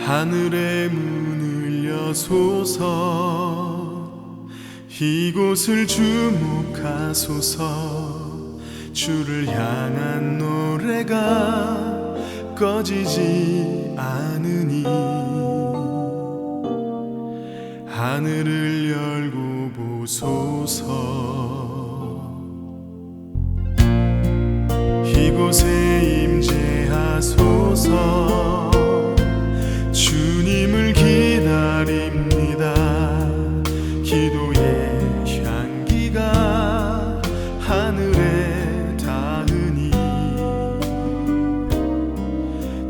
하늘의 문을 여소서 이곳을 주목하소서 주를 향한 노래가 꺼지지 않으니 하늘을 열고 보소서 이곳에 임재하소서 주님을 기다립니다. 기도의 향기가 하늘에 닿으니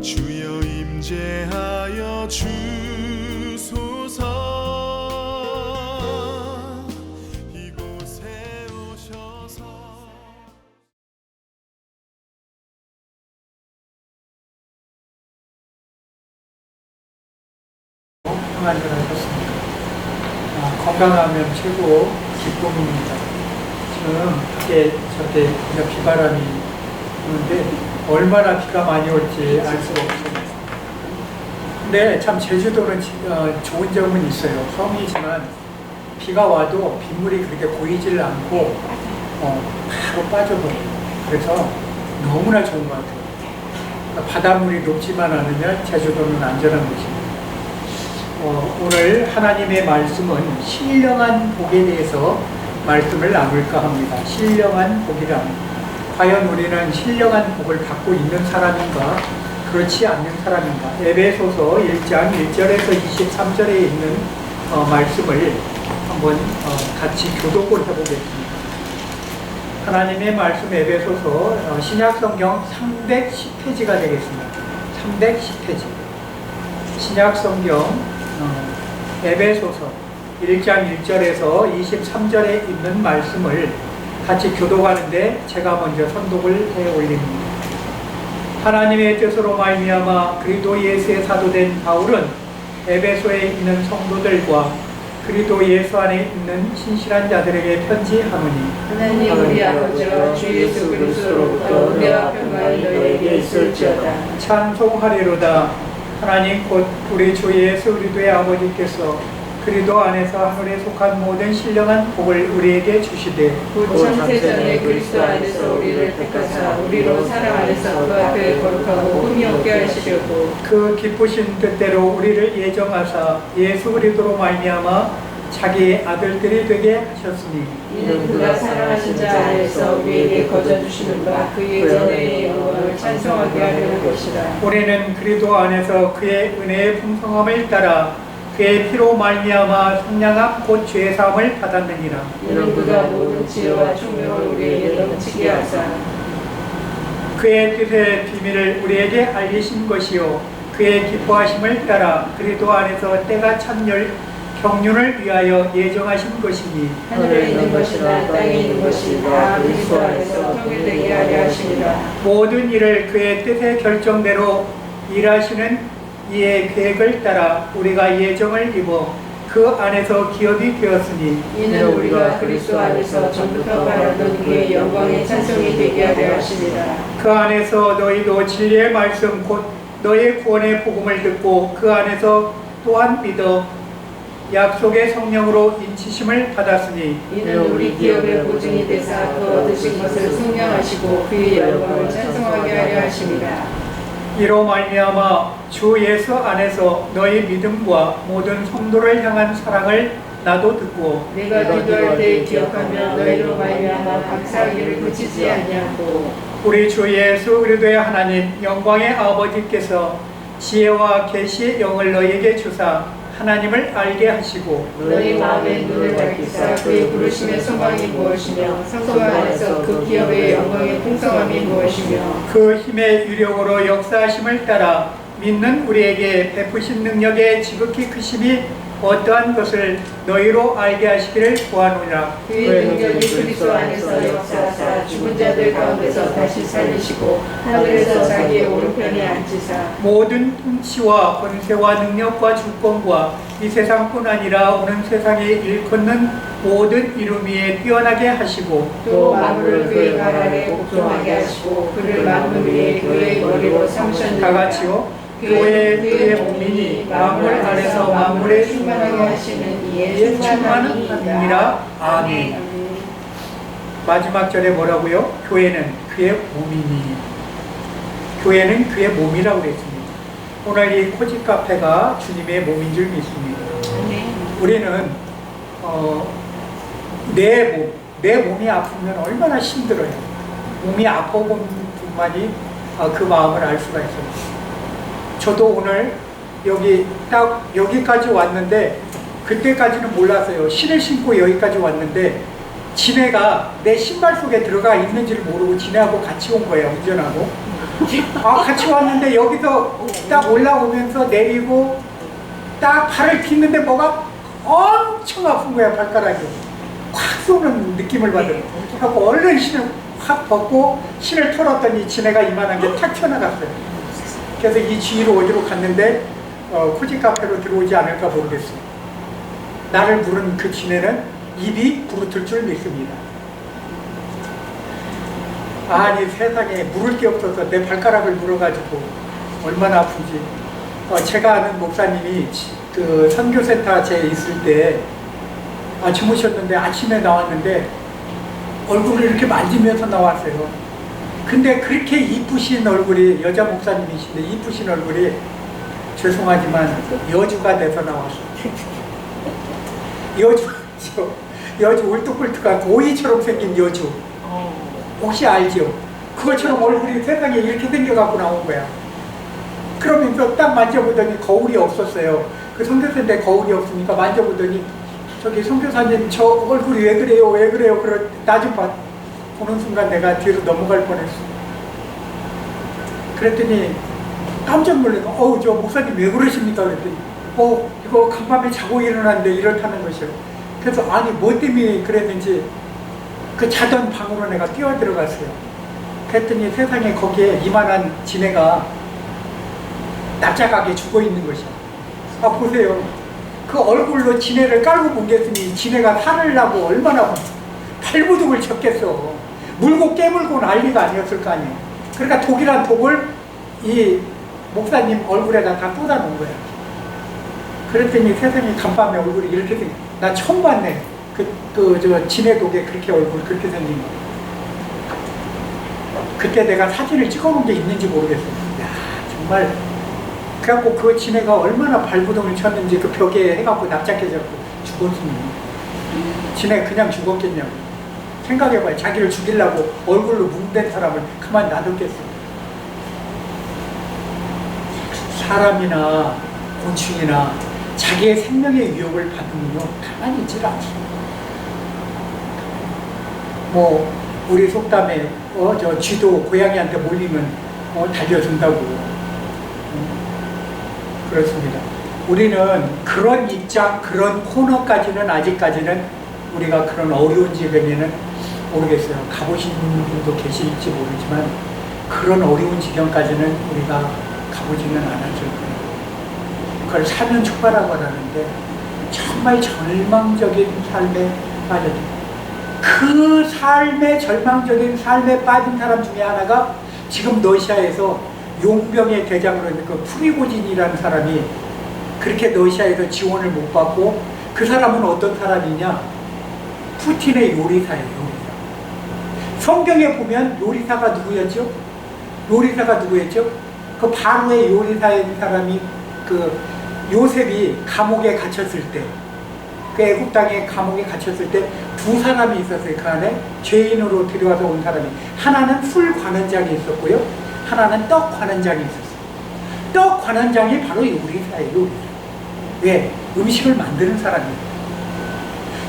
주여 임재하여 주소서 이곳에 오셔서 평안을 하셨습니다. 건강하면 최고 기쁨입니다. 지금 밖에 저렇게 비바람이 부는데 얼마나 비가 많이 올지 알 수가 없습니다. 근데 참 제주도는 좋은 점은 있어요. 섬이지만 비가 와도 빗물이 그렇게 고이질 않고 바로 빠져버려요. 그래서 너무나 좋은 것 같아요. 바닷물이 높지만 않으면 제주도는 안전한 곳입니다. 오늘 하나님의 말씀은 신령한 복에 대해서 말씀을 나눌까 합니다. 신령한 복이란 과연 우리는 신령한 복을 받고 있는 사람인가 그렇지 않는 사람인가. 에베소서 1장 1절에서 23절에 있는 말씀을 한번 같이 교독을 해보겠습니다. 하나님의 말씀 에베소서 신약성경 310페이지가 되겠습니다. 310페이지 신약성경 에베소서 1장 1절에서 23절에 있는 말씀을 같이 교독하는데 제가 먼저 선독을 해 올립니다. 하나님의 뜻으로 말미암아 그리스도 예수의 사도된 바울은 에베소에 있는 성도들과 그리스도 예수 안에 있는 신실한 자들에게 편지하노니 하나님 우리 아버지와 주 예수 그리스도로부터 은혜와 평강이 너희에게 있을지어다. 찬송하리로다. 하나님 곧 우리 주 예수 그리스도의 아버지께서 그리스도 안에서 하늘에 속한 모든 신령한 복을 우리에게 주시되 곧 창세전에 그리스도 안에서 우리를 택하사 우리로 사랑 안에서 그 앞에 거룩하고 흠이 없게 하시려고 그 기쁘신 뜻대로 우리를 예정하사 예수 그리스도로 말미암아 자기의 아들들이 되게 하셨으니 이는 그가 사랑하신 자 안에서 우리에게 거저주시는 바 그의 전의 영광을 찬송하게 하려는 것이라. 우리는 그리스도 안에서 그의 은혜의 풍성함을 따라 그의 피로 말미암아 선량함 곧 죄 사함을 받았느니라. 이는 그가 모든 지혜와 총명을 우리에게 넘치게 하사 그의 뜻의 비밀을 우리에게 알리신 것이요 그의 기뻐하심을 따라 그리스도 안에서 때가 찬열 경륜을 위하여 예정하신 것이니 하늘에 있는 것이나 땅에 있는 것이 다 그리스도 안에서 통일되게 하려 하심이라. 모든 일을 그의 뜻의 결정대로 일하시는 이의 계획을 따라 우리가 예정을 입어 그 안에서 기업이 되었으니 이는 우리가 그리스도 안에서 전부터 바라던 그의 영광의 찬송이 되게 하려 하심이라. 그 안에서 너희도 진리의 말씀 곧 너의 구원의 복음을 듣고 그 안에서 또한 믿어 약속의 성령으로 인치심을 받았으니 이는 우리 기업의 보증이 되사 그 얻으신 것을 승명하시고 그의 영광을 찬송하게 하려 하심이라. 이로 말미암아 주 예수 안에서 너희 믿음과 모든 성도를 향한 사랑을 나도 듣고 내가 기도할 때 기억하며 너희로 말미암아 감사하기를 그치지 아니하고 우리 주 예수 그리스도의 하나님 영광의 아버지께서 지혜와 계시의 영을 너희에게 주사 하나님을 알게 하시고 너희 마음의 눈을 밝히사 그의 부르심의 소망이 무엇이며 성소 안에서 그 기업의 영광의 풍성함이 무엇이며 그 힘의 유력으로 역사하심을 따라 믿는 우리에게 베푸신 능력의 지극히 크심이 어떠한 것을 너희로 알게 하시기를 구하노라. 그의 능력이 그리스도 안에서 역사하사 죽은 자들 가운데서 다시 살리시고 하늘에서 자기의 오른편에 앉히사 모든 통치와 권세와 능력과 주권과 이 세상뿐 아니라 오는 세상에 일컫는 모든 이름 위에 뛰어나게 하시고 또 만물을 그의 발 아래 복종하게 하시고 그를 만물 위에 그의 머리로 삼으셨느니라. 다 같이요. 교회 그의 몸이니 만물 안에서 만물에 충만하게 하시는 이의 충만한 충만한 하나님이라. 이니라. 아멘. 마지막 절에 뭐라고요? 교회는 그의 몸이니. 교회는 그의 몸이라고 그랬습니다. 오늘 이 코지 카페가 주님의 몸인 줄 믿습니다. 우리는 내 몸이 아프면 얼마나 힘들어요. 몸이 아파본 분만이 그 마음을 알 수가 있어요. 저도 오늘 여기까지 왔는데 그때까지는 몰랐어요. 신을 신고 여기까지 왔는데 지네가 내 신발 속에 들어가 있는지를 모르고 지네하고 같이 온 거예요. 운전하고. 같이 왔는데 여기서 딱 올라오면서 내리고 딱 발을 딛는데 뭐가 엄청 아픈 거야. 발가락이 확 쏘는 느낌을 받은. 하고 얼른 신을 확 벗고 신을 털었더니 지네가 이만한 게 탁 튀어나갔어요. 그래서 이 주위로 어디로 갔는데 코지 카페로 들어오지 않을까 모르겠어요. 나를 부른 그 지네는 입이 부르틀 줄 믿습니다. 아니 세상에 물을 게 없어서 내 발가락을 물어가지고 얼마나 아픈지. 제가 아는 목사님이 그 선교센터 제 있을 때 주무셨는데 아침에 나왔는데 얼굴을 이렇게 만지면서 나왔어요. 근데 그렇게 이쁘신 얼굴이, 여자 목사님이신데 이쁘신 얼굴이 죄송하지만 여주가 돼서 나왔어요. 여주 울뚝불뚝한 고이처럼 생긴 여주. 혹시 알죠? 그것처럼 얼굴이 세상에 이렇게 생겨갖고 나온 거야. 그러면서 딱 만져보더니 거울이 없었어요. 그 선교사인데 거울이 없으니까 만져보더니 저기 선교사님 저 얼굴이 왜 그래요? 왜 그래요? 나 좀 봐. 보는 순간 내가 뒤로 넘어갈 뻔했어. 그랬더니 깜짝 놀라서 저 목사님 왜 그러십니까? 그랬더니 이거 간밤에 자고 일어났는데 이렇다는 것이요. 그래서 아니 뭐 때문에 그랬는지 그 자던 방으로 내가 뛰어 들어갔어요. 그랬더니 세상에 거기에 이만한 지네가 납작하게 죽어 있는 것이야. 보세요. 그 얼굴로 지네를 깔고 뭉갰으니 지네가 살을 나고 얼마나 발부둥을 쳤겠어. 물고 깨물고 난리가 아니었을 거 아니에요. 그러니까 독이란 독을 이 목사님 얼굴에다 다 쏟아놓은 거야. 그랬더니 세상에 간밤에 얼굴이 이렇게 생겨. 나 처음 봤네. 저 지네 독에 그렇게 얼굴 그렇게 생긴 거. 그때 내가 사진을 찍어놓은 게 있는지 모르겠어요. 야 정말. 그래갖고 그 지네가 얼마나 발부동을 쳤는지 그 벽에 해갖고 납작해져갖고 죽었습니다. 지네 그냥 죽었겠냐고. 생각해봐요. 자기를 죽이려고 얼굴로 뭉댄 사람을 가만 놔뒀겠어. 사람이나 곤충이나 자기의 생명의 위협을 받으면요 가만히 있질 않습니다. 우리 속담에 저 쥐도 고양이한테 몰리면 달려준다고. 그렇습니다. 우리는 그런 입장, 그런 코너까지는 아직까지는 우리가 그런 어려운 지경에는 모르겠어요. 가보신 분도 계실지 모르지만 그런 어려운 지경까지는 우리가 가보지는 않았을 거예요. 그걸 사면 초과라고 하는데 정말 절망적인 삶에 빠졌죠. 그 삶의 절망적인 삶에 빠진 사람 중에 하나가 지금 러시아에서 용병의 대장으로 있는 그 프리고진이라는 사람이 그렇게 러시아에서 지원을 못 받고 그 사람은 어떤 사람이냐? 푸틴의 요리사예요. 요리사. 성경에 보면 요리사가 누구였죠? 요리사가 누구였죠? 그 바로의 요리사인 사람이 그 요셉이 감옥에 갇혔을 때, 그 애굽 땅에 감옥에 갇혔을 때 두 사람이 있었어요. 그 안에 죄인으로 들여와서 온 사람이. 하나는 술 관원장이 있었고요. 하나는 떡 관원장이 있었어요. 떡 관원장이 바로 요리사예요. 요리사. 왜? 음식을 만드는 사람이에요.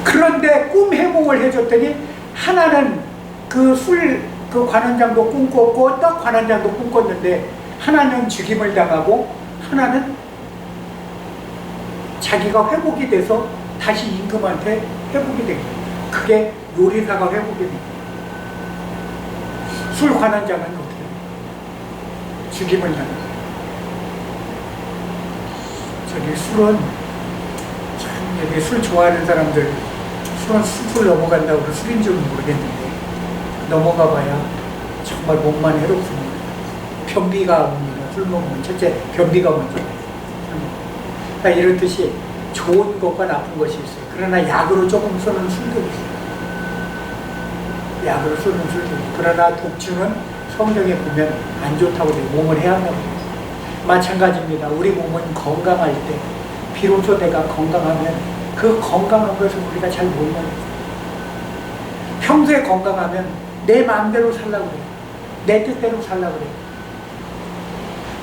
그런데 꿈 해몽을 해줬더니 하나는 그 관원장도 꿈꿨고 떡 관원장도 꿈꿨는데 하나는 죽임을 당하고 하나는 자기가 회복이 돼서 다시 임금한테 회복이 된 거예요. 그게 요리사가 회복이 된 거예요. 술 관원장은 어떻게 해요? 죽임을 당해요. 저기 술은 참 여기 술 좋아하는 사람들 술은 술 넘어간다고 술인 줄은 모르겠는데 넘어가 봐야 정말 몸만 해롭습니다. 변비가 옵니다. 술 먹으면 첫째 변비가 먼저 와요. 그러니까 이렇듯이 좋은 것과 나쁜 것이 있어요. 그러나 약으로 조금 쓰는 술도 있어요. 약으로 쓰는 술도 있어요. 그러나 독주는 성경에 보면 안 좋다고 돼요. 몸을 해한다고 돼요. 마찬가지입니다. 우리 몸은 건강할 때 비로소 내가 건강하면 그 건강한 것을 우리가 잘 못 먹어요. 평소에 건강하면 내 마음대로 살라고 그래요. 내 뜻대로 살라고 그래요.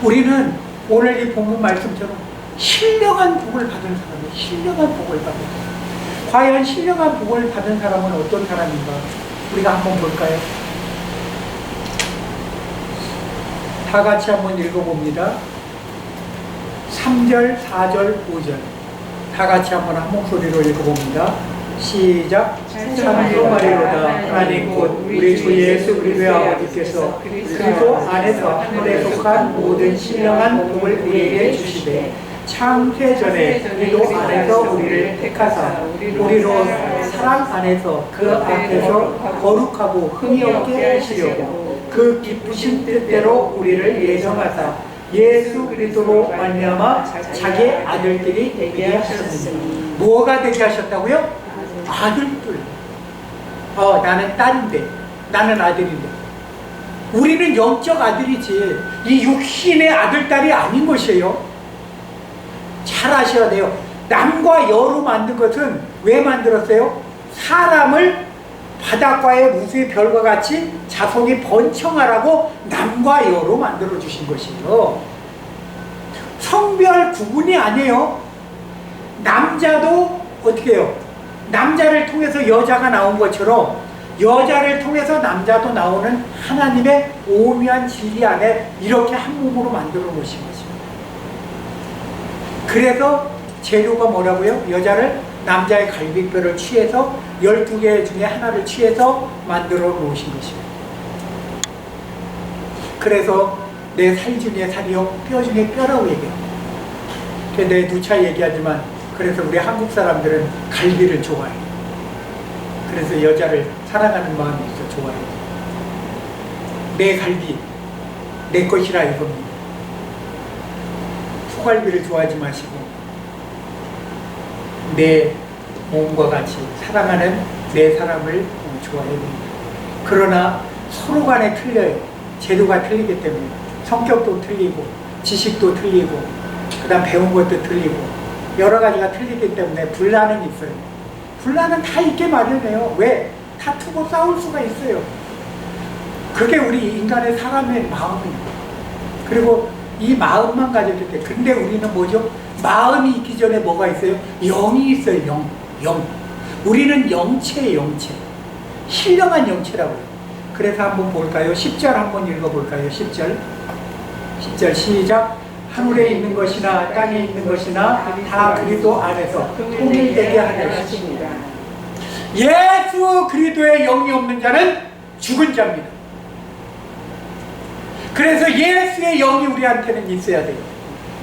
우리는 오늘 이 본문 말씀처럼 신령한 복을 받은 사람이에요. 신령한 복을 받은 사람. 과연 신령한 복을 받은 사람은 어떤 사람인가? 우리가 한번 볼까요? 다 같이 한번 읽어봅니다. 3절, 4절, 5절 다 같이 한번 한 목소리로 읽어봅니다. 시작. 찬송하리로다 하나님 곧 우리 주 예수 그리스도의 아버지께서 그리스도 안에서 하늘에 속한 모든 신령한 복을 우리에게 주시되 창세 전에 그리스도 안에서 우리를 택하사 우리로 사랑 안에서 그 앞에서 거룩하고 흠이 없게 하시려고 그 기쁘신 뜻대로 우리를 예정하사 예수 그리스도로 말미암아 자기 아들들이 되게 하셨으니 뭐가 되게 하셨다고요? 아들들. 나는 딸인데, 나는 아들인데. 우리는 영적 아들이지 이 육신의 아들, 딸이 아닌 것이에요. 잘 아셔야 돼요. 남과 여로 만든 것은 왜 만들었어요? 사람을 바닷가의 무수의 별과 같이 자손이 번창하라고 남과 여로 만들어 주신 것이에요. 성별 구분이 아니에요. 남자도 어떻게 해요? 남자를 통해서 여자가 나온 것처럼 여자를 통해서 남자도 나오는 하나님의 오묘한 진리 안에 이렇게 한 몸으로 만들어 놓으신 것입니다. 그래서 재료가 뭐라고요? 여자를 남자의 갈비뼈를 취해서 12개 중에 하나를 취해서 만들어 놓으신 것입니다. 그래서 내 살 중에 살이요 뼈 중에 뼈라고 얘기해요. 내 누차 얘기하지만 그래서 우리 한국 사람들은 갈비를 좋아해요. 그래서 여자를 사랑하는 마음이 있어 좋아해요. 내 갈비 내 것이라 이겁니다. 소갈비를 좋아하지 마시고 내 몸과 같이 사랑하는 내 사람을 좋아해야 됩니다. 그러나 서로 간에 틀려요. 제도가 틀리기 때문에 성격도 틀리고 지식도 틀리고 그 다음 배운 것도 틀리고 여러 가지가 틀리기 때문에 분란은 있어요. 분란은 다 있게 마련해요. 왜? 다투고 싸울 수가 있어요. 그게 우리 인간의 사람의 마음입니다. 그리고 이 마음만 가졌을 때 근데 우리는 뭐죠? 마음이 있기 전에 뭐가 있어요? 영이 있어요. 영. 우리는 영체예요. 영체. 신령한 영체라고요. 그래서 한번 볼까요? 10절 한번 읽어볼까요? 10절 시작. 하늘에 있는 것이나 땅에 있는 것이나 다 그리스도 안에서 통일되게 하셨습니다. 예수 그리스도의 영이 없는 자는 죽은 자입니다. 그래서 예수의 영이 우리한테는 있어야 돼요.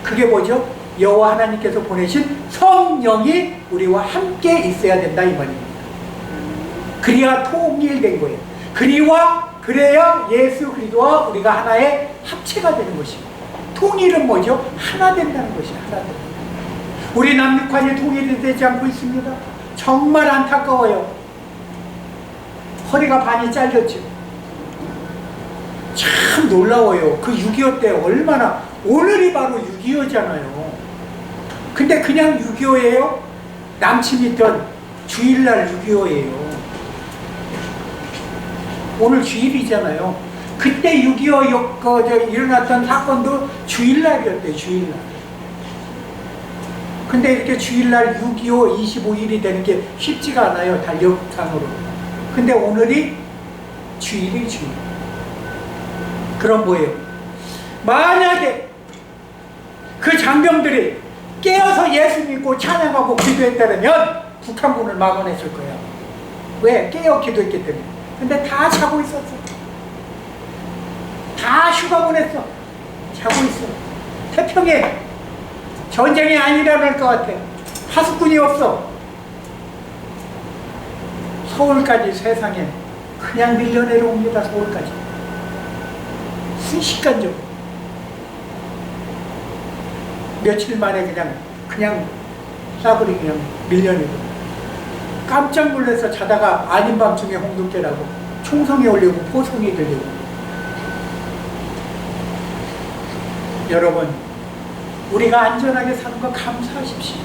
그게 뭐죠? 여호와 하나님께서 보내신 성령이 우리와 함께 있어야 된다 이 말입니다. 그래야 통일된 거예요. 그래야 예수 그리스도와 우리가 하나의 합체가 되는 것입니다. 통일은 뭐죠? 하나 된다는 것이 하나 된다. 우리 남북한이 통일이 되지 않고 있습니다. 정말 안타까워요. 허리가 반이 잘렸죠. 참 놀라워요. 그 6.25 때 얼마나 오늘이 바로 6.25잖아요. 근데 그냥 6.25예요? 남친 있던 주일날 6.25예요. 오늘 주일이잖아요. 그때 6.25 일어났던 사건도 주일날이었대요. 주일날. 근데 이렇게 주일날 6.25 25일이 되는 게 쉽지가 않아요. 달력상으로. 근데 오늘이 주일이 주일. 그럼 뭐예요? 만약에 그 장병들이 깨어서 예수 믿고 찬양하고 기도했다면 북한군을 막아냈을 거야. 왜? 깨어 기도했기 때문에. 근데 다 자고 있었어. 다 휴가 보냈어. 자고 있어. 태평에 전쟁이 안 일어날 것 같아. 파수꾼이 없어. 서울까지 세상에 그냥 밀려 내려옵니다. 서울까지. 순식간적으로. 며칠 만에 그냥 싸그리 그냥 밀려내고 깜짝 놀라서 자다가 아닌 밤중에 홍두깨라고 총성이 울리고 포성이 들리고. 여러분, 우리가 안전하게 사는 거 감사하십시오.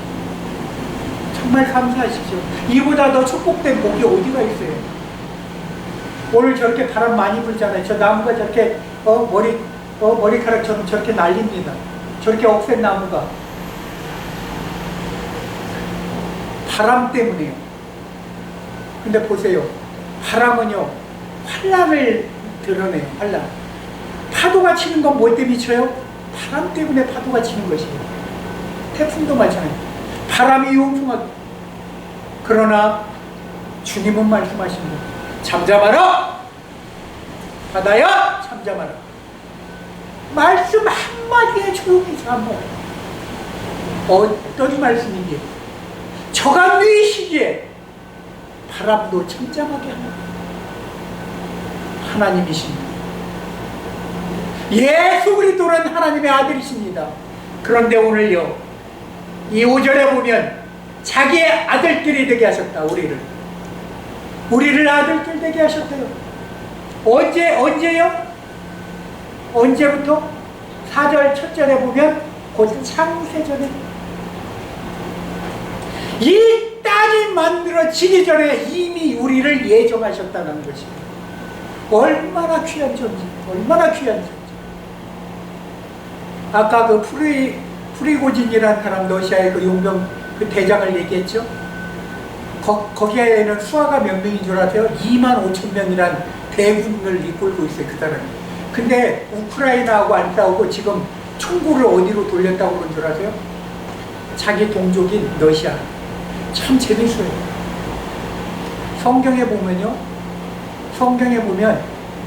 정말 감사하십시오. 이보다 더 축복된 복이 어디가 있어요? 오늘 저렇게 바람 많이 불잖아요. 저 나무가 저렇게 머리카락처럼 저렇게 날립니다. 저렇게 억센 나무가 바람 때문에요. 근데 보세요. 바람은요, 환란을 드러내요. 환란. 파도가 치는 건 뭐 때문에 쳐요? 바람 때문에 파도가 치는 것이에요. 태풍도 마찬가지예요. 바람이 용숭하게. 그러나 주님은 말씀하십니다. 잠잠하라! 바다야, 잠잠하라. 말씀 한마디에 조용히 잠어. 어떤 말씀인지. 저감리 시기에 바람도 잠잠하게 합니다. 하나님이십니다. 예수 그리스도는 하나님의 아들이십니다. 그런데 오늘요, 이 5절에 보면 자기의 아들들이 되게 하셨다. 우리를 아들들 되게 하셨대요. 언제요? 언제부터? 4절 첫절에 보면 곧 창세전에 이 땅이 만들어지기 전에 이미 우리를 예정하셨다는 것입니다. 얼마나 귀한 존재, 얼마나 귀한 존재. 아까 그 프리고진이라는 사람, 러시아의 그 용병 그 대장을 얘기했죠. 거기에는 수하가 몇 명인 줄 아세요? 25,000명이란 대군을 이끌고 있어요, 그 사람이. 근데 우크라이나하고 안 싸우고 지금 총구를 어디로 돌렸다고 그런 줄 아세요? 자기 동족인 러시아. 참 재밌어요. 성경에 보면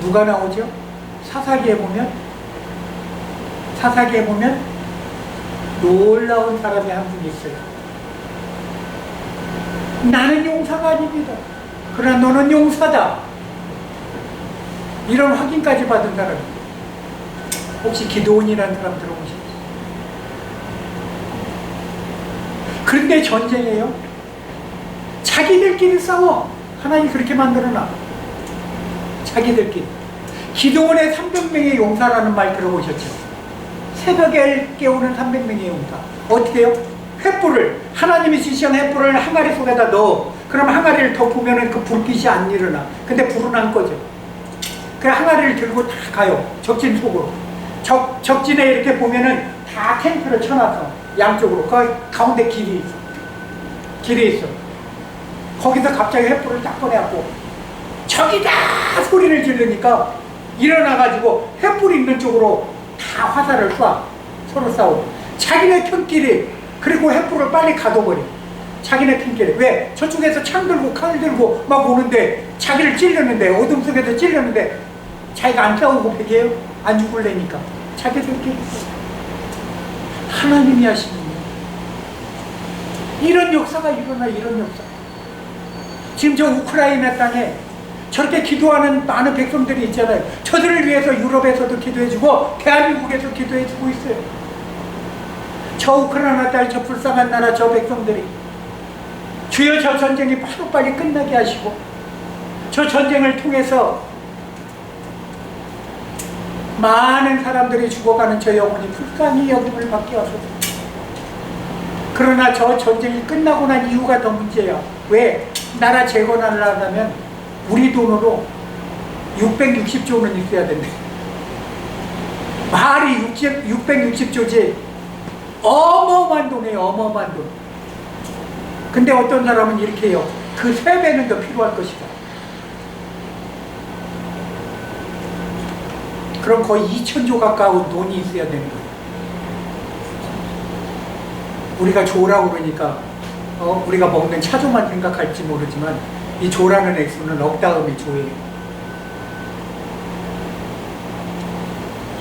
누가 나오죠? 사사기에 보면 놀라운 사람이 한 분이 있어요. 나는 용사가 아닙니다. 그러나 너는 용사다. 이런 확인까지 받은 사람. 혹시 기드온이라는 사람 들어보셨어요? 그런데 전쟁이에요. 자기들끼리 싸워. 하나님이 그렇게 만들어놔. 자기들끼리. 기드온의 300명의 용사라는 말 들어보셨죠? 새벽에 깨우는 300명의 용사. 어떻게 해요? 횃불을, 하나님이 지시한 횃불을 항아리 속에다 넣어. 그럼 항아리를 덮으면 그 불빛이 안 일어나. 근데 불은 안 꺼져. 그래 항아리를 들고 다 가요. 적진 속으로. 적진에 이렇게 보면은 다 텐트를 쳐놔서 양쪽으로. 그 가운데 길이 있어. 거기서 갑자기 횃불을 딱 꺼내갖고 저기다 소리를 지르니까 일어나가지고 횃불이 있는 쪽으로 다 화살을 쏴. 서로 싸우고. 자기네 편끼리. 그리고 횃불을 빨리 가둬버려. 자기네 편끼리. 왜? 저쪽에서 창 들고 칼 들고 막 오는데 자기를 찔렸는데, 어둠 속에서 찔렸는데 자기가 안 싸우고 배겨요? 안 죽을래니까. 자기들끼리. 하나님이 하시는 거예요. 이런 역사가 일어나. 이런 역사. 지금 저 우크라이나 땅에 저렇게 기도하는 많은 백성들이 있잖아요. 저들을 위해서 유럽에서도 기도해주고 대한민국에서 기도해주고 있어요. 저 우크라이나 땅, 저 불쌍한 나라, 저 백성들이 주여 저 전쟁이 빨리 끝나게 하시고 저 전쟁을 통해서 많은 사람들이 죽어가는 저 영혼이 불쌍히 여김을 받게 하소서. 그러나 저 전쟁이 끝나고 난 이유가 더 문제야. 왜? 나라 재건하려면 우리 돈으로 660조는 있어야 된대. 말이 660조지. 어마어마한 돈이에요. 어마어마한 돈. 근데 어떤 사람은 이렇게 해요. 그 3배는 더 필요할 것이다. 그럼 거의 2,000조 가까운 돈이 있어야 되는 거예요. 우리가 조라고 그러니까 우리가 먹는 차조만 생각할지 모르지만 이 조라는 액수는 억다음의 조예요.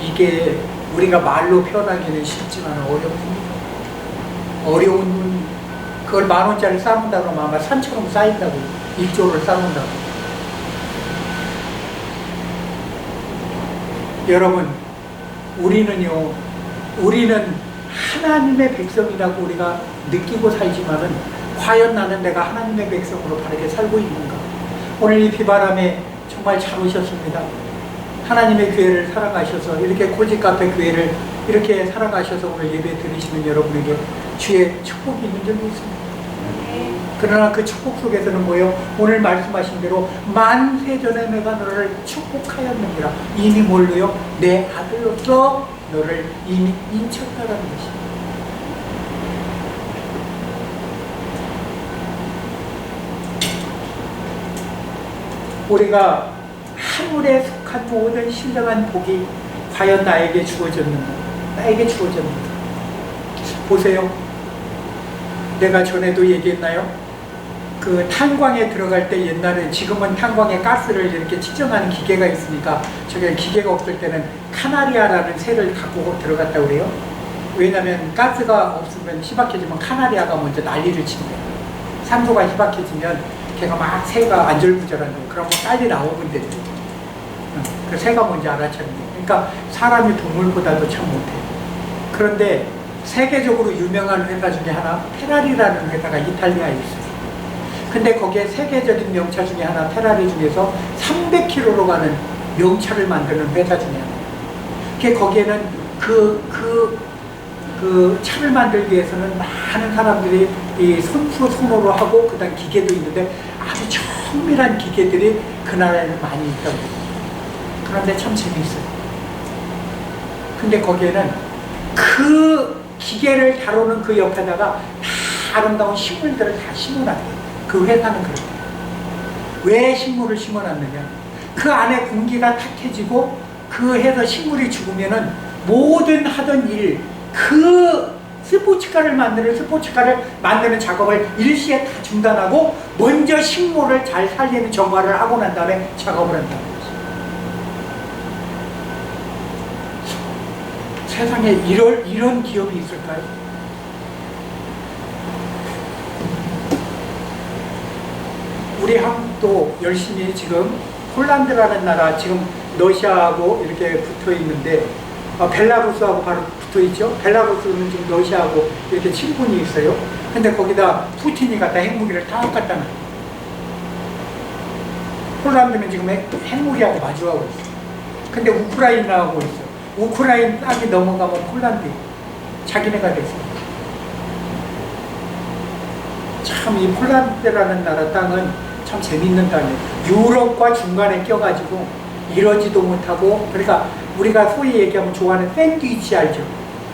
이게 우리가 말로 표현하기는 쉽지만 어렵습니다. 어려운 그걸 10,000원짜리 쌓는다 그러면 아마 산처럼 쌓인다고. 1조를 쌓는다고. 우리는 하나님의 백성이라고 우리가 느끼고 살지만은 과연 나는 내가 하나님의 백성으로 바르게 살고 있는가? 오늘 이 비바람에 정말 잘 오셨습니다. 하나님의 교회를 사랑하셔서 이렇게 고지카페 교회를 이렇게 사랑하셔서 오늘 예배 드리시는 여러분에게 주의 축복이 있는 점이 있습니다. 그러나 그 축복 속에서는 뭐요? 오늘 말씀하신 대로 만세전에 내가 너를 축복하였느니라. 이미 뭘로요? 내 아들로서 너를 이미 인쳤다라는 것입니다. 우리가 하늘에 속한 모든 신령한 복이 과연 나에게 주어졌는가? 나에게 주어졌는가? 보세요. 내가 전에도 얘기했나요? 그 탄광에 들어갈 때 옛날에, 지금은 탄광에 가스를 이렇게 측정하는 기계가 있으니까 저게 기계가 없을 때는 카나리아라는 새를 갖고 들어갔다고 그래요. 왜냐하면 가스가 없으면 희박해지면 카나리아가 먼저 난리를 친대요. 산소가 희박해지면 걔가 막 새가 안절부절한 거예요. 그러면 빨리 나오면 되죠. 그 새가 뭔지 알아차는 거예요. 그러니까 사람이 동물보다도 참 못해요. 그런데 세계적으로 유명한 회사 중에 하나, 페라리라는 회사가 이탈리아에 있어요. 근데 거기에 세계적인 명차 중에 하나, 페라리 중에서 300km로 가는 명차를 만드는 회사 중에 하나. 거기에는 그 차를 만들기 위해서는 많은 사람들이 이 손으로 하고, 그 다음 기계도 있는데 아주 정밀한 기계들이 그 나라에는 많이 있다고 해요. 그런데 참 재미있어요. 근데 거기에는 그 기계를 다루는 그 옆에다가 다 아름다운 식물들을 다 심어놨대요. 그 회사는 그래요. 왜 식물을 심어놨느냐? 그 안에 공기가 탁해지고 그 해서 식물이 죽으면은 모든 하던 일, 그 스포츠카를 만드는 작업을 일시에 다 중단하고 먼저 식물을 잘 살리는 정화를 하고 난 다음에 작업을 한다는 거죠. 세상에 이런 기업이 있을까요? 우리 한국도 열심히 지금 폴란드라는 나라, 지금 러시아하고 이렇게 붙어 있는데, 벨라루스하고 바로 붙어 있죠. 벨라루스는 지금 러시아하고 이렇게 친분이 있어요. 근데 거기다 푸틴이 갖다 핵무기를 다 갖다 놔요. 폴란드는 지금 핵무기하고 마주하고 있어요. 근데 우크라이나하고 있어요. 우크라이나 땅이 넘어가면 폴란드 자기네가 됐어요. 참 이 폴란드라는 나라 땅은 참 재밌는 땅이에요. 유럽과 중간에 껴가지고 이러지도 못하고, 그러니까 우리가 소위 얘기하면 좋아하는 샌드위치 알죠?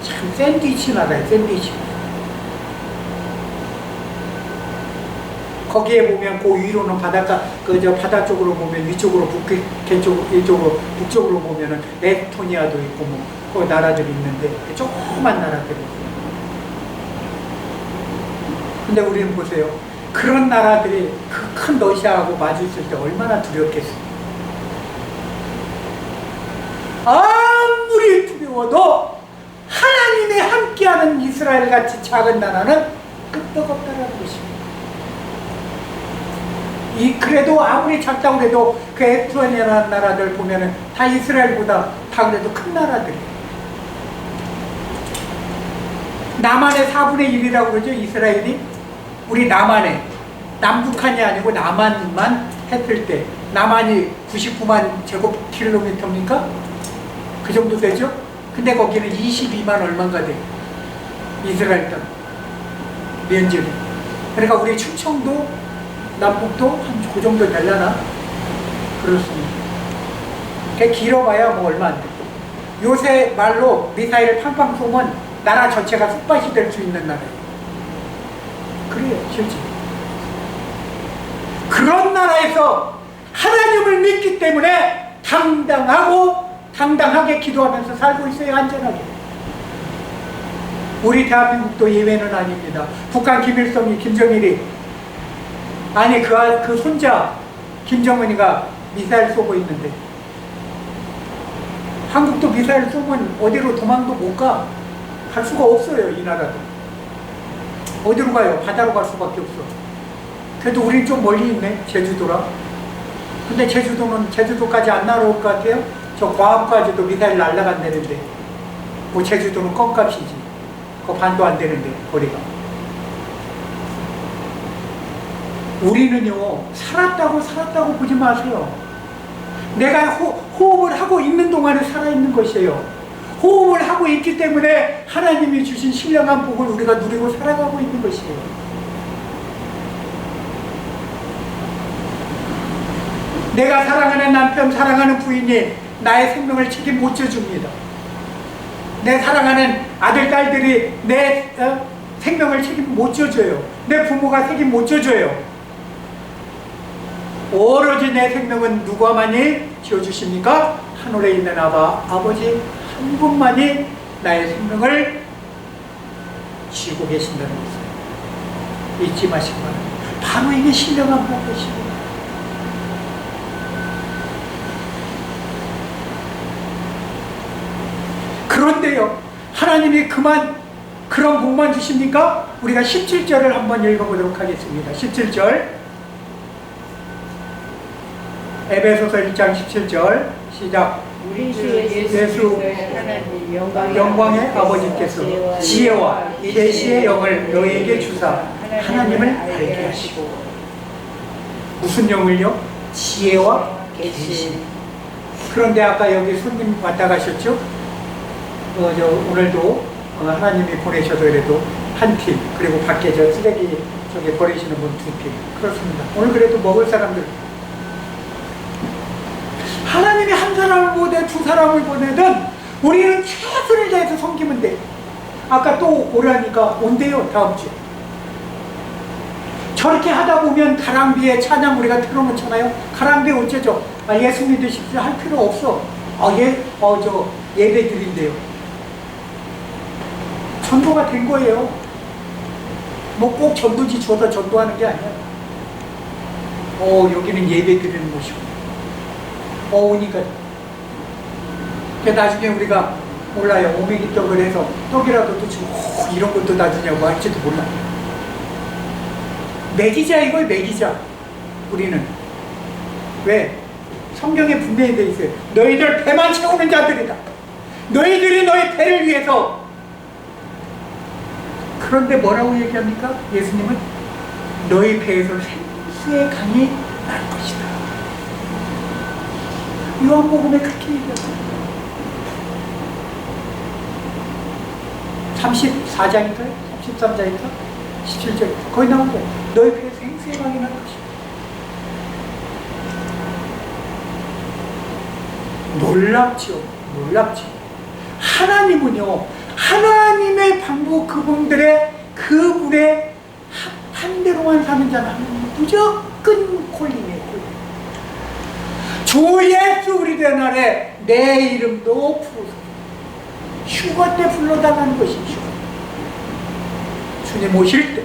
참 샌드위치 나라예요. 샌드위치. 거기에 보면 그 위로는 바닷가, 바다 쪽으로 보면 위쪽으로 이쪽으로 북쪽으로 보면은 에스토니아도 있고 그 나라들이 있는데 조그만 나라들이. 근데 우리는 보세요. 그런 나라들이 그 큰 러시아하고 마주 있을 때 얼마나 두렵겠어요. 아무리 두려워도 하나님이 함께하는 이스라엘 같이 작은 나라는 끄떡없다라는 것입니다. 그래도 아무리 작다고 해도 그 에스토니아라는 나라들 보면은 다 이스라엘보다 다 그래도 큰 나라들이에요. 남한의 4분의 1이라고 그러죠, 이스라엘이. 우리 남한에, 남북한이 아니고 남한만 했을 때 남한이 99만 제곱킬로미터입니까? 그 정도 되죠? 근데 거기는 22만 얼마인가 돼요. 이스라엘 땅 면적이. 그러니까 우리 충청도, 남북도 한 그 정도 되려나? 그렇습니다. 그게 길어봐야 뭐 얼마 안 돼. 요새 말로 미사일 팡팡 쏘면 나라 전체가 쑥밭이 될 수 있는 나라예요. 그래요, 실제. 그런 나라에서 하나님을 믿기 때문에 당당하게 기도하면서 살고 있어요, 안전하게. 우리 대한민국도 예외는 아닙니다. 북한 김일성이, 김정일이, 아니 그 손자 김정은이가 미사일 쏘고 있는데, 한국도 미사일 쏘면 어디로 도망도 못 가. 갈 수가 없어요, 이 나라도. 어디로 가요? 바다로 갈 수밖에 없어. 그래도 우린 좀 멀리 있네, 제주도라. 근데 제주도까지 안 날아올 것 같아요? 저 과학까지도 미사일 날아간다는데 뭐 제주도는 껌값이지. 그거 반도 안 되는데 거리가. 우리는요 살았다고 보지 마세요. 내가 호흡을 하고 있는 동안에 살아있는 것이에요. 호흡을 하고 있기 때문에 하나님이 주신 신령한 복을 우리가 누리고 살아가고 있는 것이에요. 내가 사랑하는 남편, 사랑하는 부인이 나의 생명을 책임 못 져줍니다. 내 사랑하는 아들, 딸들이 내 생명을 책임 못 져줘요. 내 부모가 책임 못 져줘요. 오로지 내 생명은 누구만이 지어주십니까? 하늘에 있는 아버지 한 분만이 나의 생명을 쥐고 계신다는 것을 잊지 마시기 바랍니다. 바로 이게 신령한 복이십니다. 그런데요, 하나님이 그만 그런 복만 주십니까? 우리가 17절을 한번 읽어보도록 하겠습니다. 17절 에베소서 1장 17절 시작. 우리 주 예수 하나님 영광의 아버지께서 지혜와 계시의 영을 너희에게 주사 하나님을 알게 하시고. 무슨 영을요? 지혜와 계시. 그런데 아까 여기 손님 왔다 가셨죠? 오늘도 하나님이 보내셔서 그래도 한 팀, 그리고 밖에 저 쓰레기 저기 버리시는 분 2팀. 그렇습니다. 오늘 그래도 먹을 사람들, 하나님이 한 사람을 보내 두 사람을 보내든 우리는 최선을 다해서 섬기면 돼. 아까 또 오라니까 온대요. 다음 주에. 저렇게 하다 보면 가랑비에 찬양 우리가 틀어놓잖아요. 가랑비에 어쩌죠? 예수 믿으십시오 할 필요 없어. 예배 드린대요. 전도가 된 거예요. 뭐 꼭 전도지 줘서 전도하는 게 아니야. 여기는 예배 드리는 곳이고. 오니까. 나중에 우리가 몰라요. 오메기 떡을 해서 떡이라도 또 주고 이런 것도 놔주냐고 할지도 몰라. 먹이자 이걸 먹이자. 우리는. 왜? 성경에 분명히 돼 있어요. 너희들 배만 채우는 자들이다. 너희들이 너희 배를 위해서. 그런데 뭐라고 얘기합니까? 예수님은 너희 배에서 생수의 강이 날 것이다. 요한복음에 그렇게 얘기합니다. 34장인가요? 33장인가? 17절 거기 나오죠. 너희 배에 생수의 강이 날 것이다. 놀랍죠. 놀랍죠. 하나님은요, 하나님의 방부 그분의 한 대로만 사는 자는 무조건 콜링이에요. 주 예수 그리스도의 날에 내 이름도 부르소. 휴가 때 불러달라는 것이죠. 주님 오실 때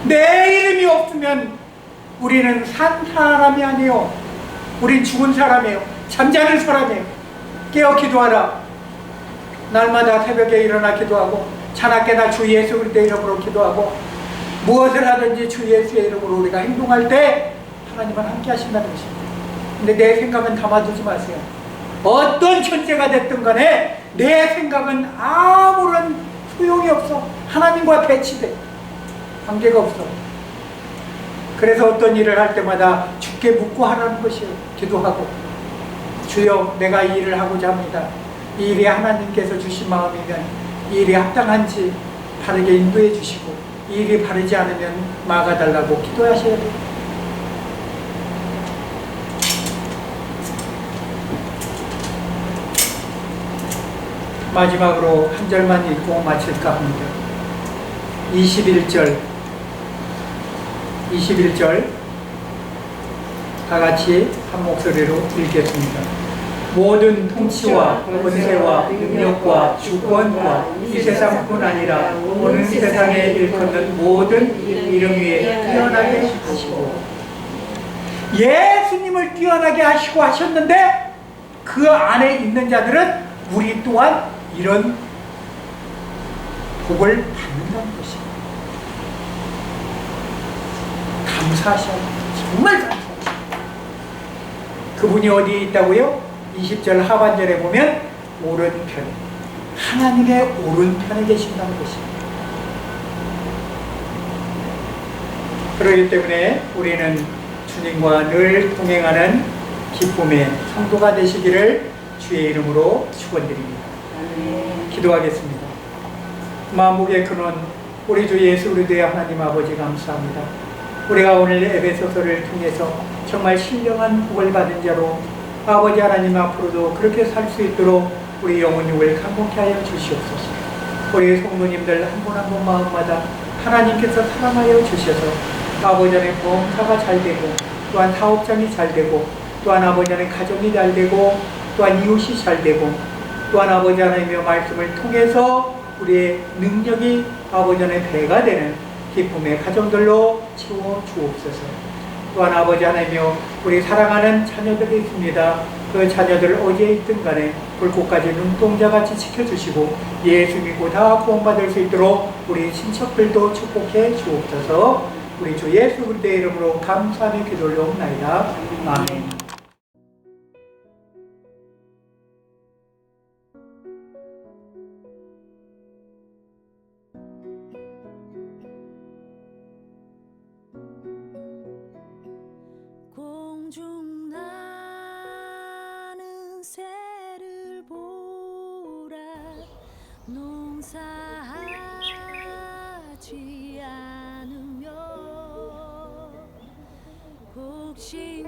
내 이름이 없으면 우리는 산 사람이 아니에요. 우린 죽은 사람이에요. 잠자는 사람이에요. 깨어 기도하라. 날마다 새벽에 일어나 기도하고 자나깨나 주 예수 그리스도의 이름으로 기도하고 무엇을 하든지 주 예수의 이름으로 우리가 행동할 때 하나님은 함께 하신다는 것입니다. 근데 내 생각은 담아두지 마세요. 어떤 천재가 됐든 간에 내 생각은 아무런 소용이 없어. 하나님과 배치돼. 관계가 없어. 그래서 어떤 일을 할 때마다 주께 묻고 하라는 것이에요. 기도하고 주여 내가 이 일을 하고자 합니다. 이 일이 하나님께서 주신 마음이면 이 일이 합당한지 바르게 인도해 주시고 이 일이 바르지 않으면 막아달라고 기도하셔야 돼요. 마지막으로 한 절만 읽고 마칠까 합니다. 21절 다 같이 한 목소리로 읽겠습니다. 모든 통치와 권세와 능력과 주권과 이 세상뿐 아니라 오는 세상에 일컫는 모든 이름 위에 뛰어나게 하시고, 예수님을 뛰어나게 하시고 하셨는데 그 안에 있는 자들은 우리 또한 이런 복을 받는다는 것입니다. 감사하셔야 합니다. 정말 감사하셔야 합니다. 그분이 어디에 있다고요? 20절 하반절에 보면 오른편. 하나님의 오른편에 계신다는 것입니다. 그렇기 때문에 우리는 주님과 늘 동행하는 기쁨의 성도가 되시기를 주의 이름으로 축원드립니다. 기도하겠습니다. 만국의 근원 우리 주 예수 그리스도의 하나님 아버지 감사합니다. 우리가 오늘 에베소서를 통해서 정말 신령한 복을 받은 자로 아버지 하나님 앞으로도 그렇게 살 수 있도록 우리 영혼 육을 강건케 하여 주시옵소서. 우리 성도님들 한 분 한 분 마음마다 하나님께서 사랑하여 주셔서 아버지 안에 봉사가 잘 되고 또한 사업장이 잘 되고 또한 아버지 안에 가정이 잘 되고 또한 이웃이 잘 되고 또한 아버지 하나님의 말씀을 통해서 우리의 능력이 아버지 안에 배가 되는 기쁨의 가정들로 채워 주옵소서. 또한 아버지 하나님이여 우리 사랑하는 자녀들이 있습니다. 그 자녀들을 어디에 있든 간에 불꽃까지 눈동자같이 지켜주시고 예수 믿고 다 구원받을 수 있도록 우리 친척들도 축복해 주옵소서. 우리 주 예수 그리스도의 이름으로 감사하며 기도를 옵나이다. 아멘. 공중 나는 새를 보라 농사하지 않으며 곡식